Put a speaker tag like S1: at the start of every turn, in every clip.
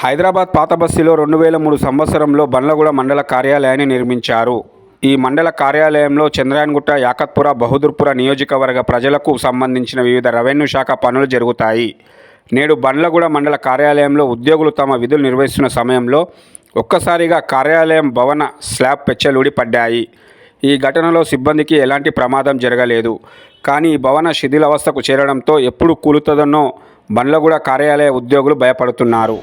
S1: హైదరాబాద్ పాత బస్తీలో 2003 సంవత్సరంలో బండ్లగూడ మండల కార్యాలయాన్ని నిర్మించారు. ఈ మండల కార్యాలయంలో చంద్రాయన్గుట్ట, యాకత్పుర, బహదూర్పుర నియోజకవర్గ ప్రజలకు సంబంధించిన వివిధ రెవెన్యూ శాఖ పనులు జరుగుతాయి. నేడు బండ్లగూడ మండల కార్యాలయంలో ఉద్యోగులు తమ విధులు నిర్వహిస్తున్న సమయంలో ఒక్కసారిగా కార్యాలయం భవన స్లాబ్ పెచ్చలుడి పడ్డాయి. ఈ ఘటనలో సిబ్బందికి ఎలాంటి ప్రమాదం జరగలేదు. కానీ ఈ భవన శిథిలావస్థకు చేరడంతో ఎప్పుడు కూలుతుందనో బండ్లగూడ కార్యాలయ ఉద్యోగులు భయపడుతున్నారు.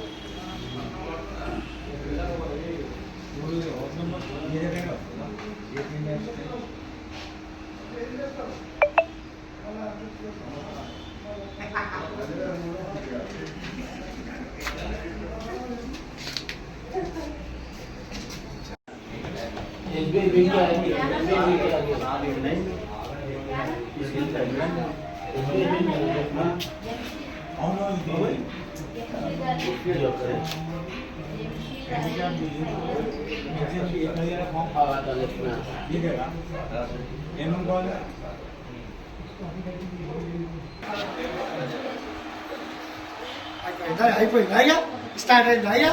S2: అయిపోయిందా? స్టార్ట్ అయిందా?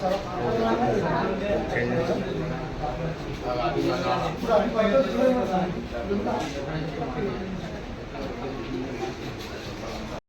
S2: చాలా